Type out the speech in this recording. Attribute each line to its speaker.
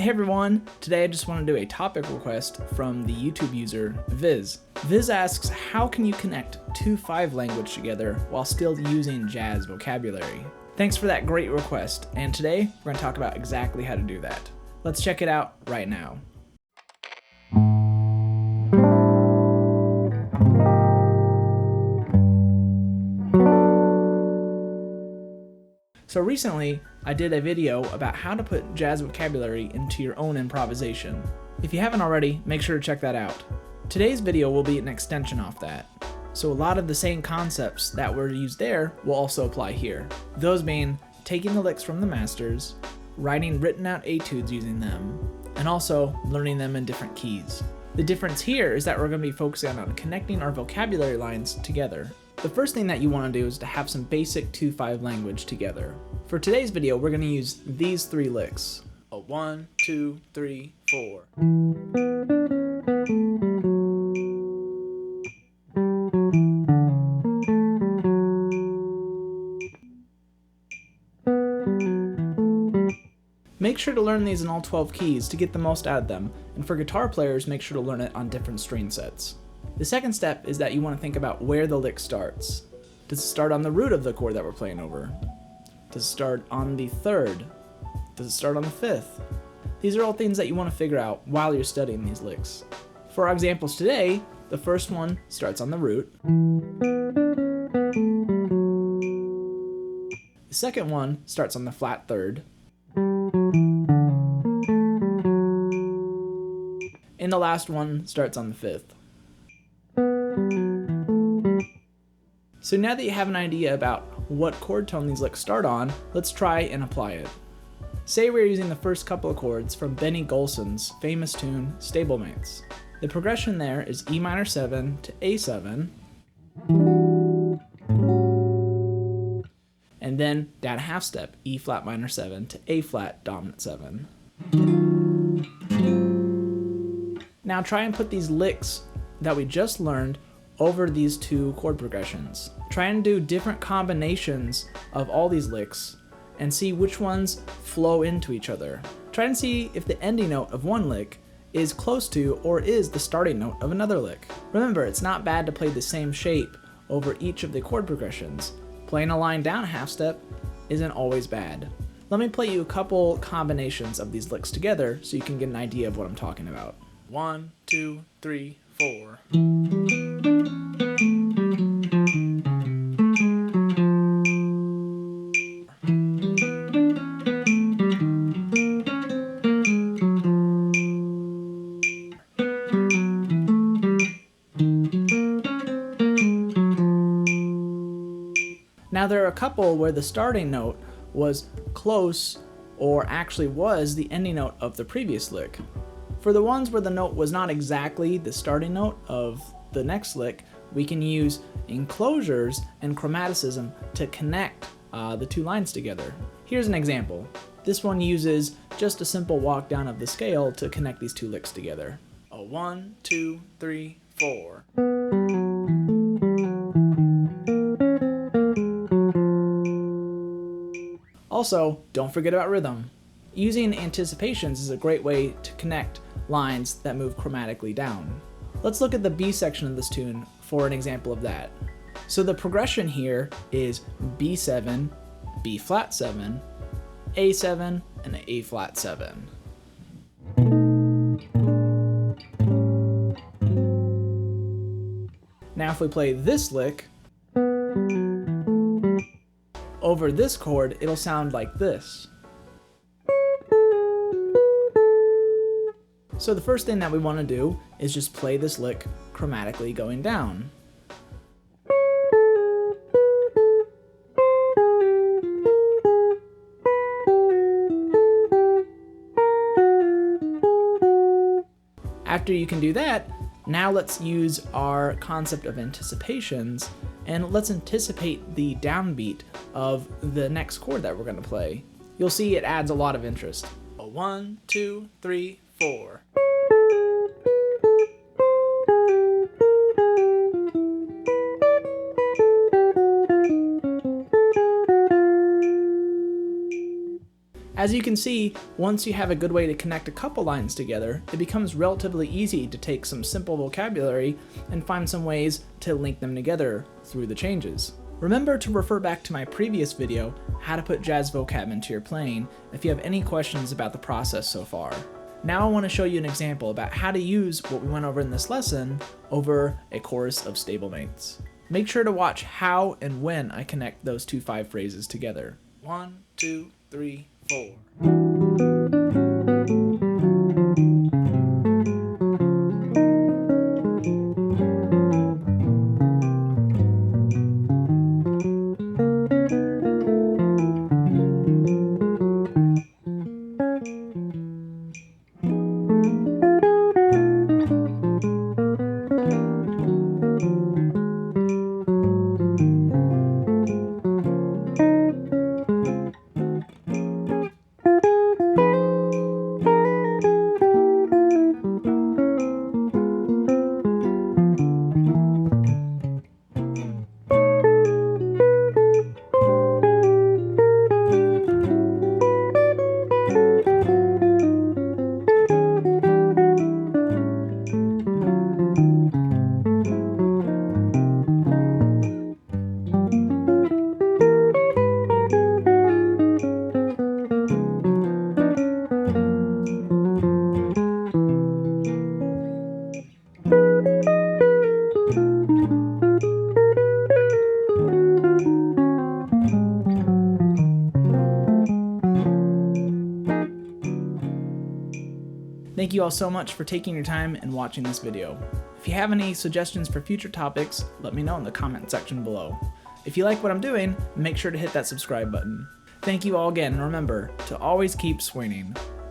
Speaker 1: Hey everyone, today I just want to do a topic request from the YouTube user Viz. Viz asks, how can you connect two 5 language together while still using jazz vocabulary? Thanks for that great request, and today we're going to talk about exactly how to do that. Let's check it out right now. So recently, I did a video about how to put jazz vocabulary into your own improvisation. If you haven't already, make sure to check that out. Today's video will be an extension off that. So a lot of the same concepts that were used there will also apply here. Those being taking the licks from the masters, writing written out etudes using them, and also learning them in different keys. The difference here is that we're going to be focusing on connecting our vocabulary lines together. The first thing that you want to do is to have some basic 2-5 language together. For today's video, we're going to use these 3 licks. A 1, 2, 3, 4. Make sure to learn these in all 12 keys to get the most out of them, and for guitar players, make sure to learn it on different string sets. The second step is that you want to think about where the lick starts. Does it start on the root of the chord that we're playing over? Does it start on the 3rd? Does it start on the 5th? These are all things that you want to figure out while you're studying these licks. For our examples today, the first one starts on the root. The second one starts on the flat 3rd. And the last one starts on the 5th. So now that you have an idea about what chord tone these licks start on, let's try and apply it. Say we're using the first couple of chords from Benny Golson's famous tune, Stablemates. The progression there is E minor 7 to A7, and then down a half step, E flat minor 7 to A flat dominant 7. Now try and put these licks that we just learned over these 2 chord progressions. Try and do different combinations of all these licks and see which ones flow into each other. Try and see if the ending note of one lick is close to or is the starting note of another lick. Remember, it's not bad to play the same shape over each of the chord progressions. Playing a line down a half step isn't always bad. Let me play you a couple combinations of these licks together so you can get an idea of what I'm talking about. 1, 2, 3, 4. Now there are a couple where the starting note was close or actually was the ending note of the previous lick. For the ones where the note was not exactly the starting note of the next lick, we can use enclosures and chromaticism to connect the 2 lines together. Here's an example. This one uses just a simple walk down of the scale to connect these 2 licks together. A 1, 2, 3, 4. Also, don't forget about rhythm. Using anticipations is a great way to connect lines that move chromatically down. Let's look at the B section of this tune for an example of that. So the progression here is B7, B flat 7, A7, and A flat 7. Now if we play this lick over this chord, it'll sound like this. So the first thing that we want to do is just play this lick chromatically going down. After you can do that, now let's use our concept of anticipations and let's anticipate the downbeat of the next chord that we're going to play. You'll see it adds a lot of interest. A 1, 2, 3, 4. As you can see, once you have a good way to connect a couple lines together, it becomes relatively easy to take some simple vocabulary and find some ways to link them together through the changes. Remember to refer back to my previous video, how to put jazz vocab into your playing, if you have any questions about the process so far. Now I want to show you an example about how to use what we went over in this lesson over a chorus of stablemates. Make sure to watch how and when I connect those two 5 phrases together. 1, 2, 3, 4. Thank you all so much for taking your time and watching this video. If you have any suggestions for future topics, let me know in the comment section below. If you like what I'm doing, make sure to hit that subscribe button. Thank you all again, and remember to always keep swinging.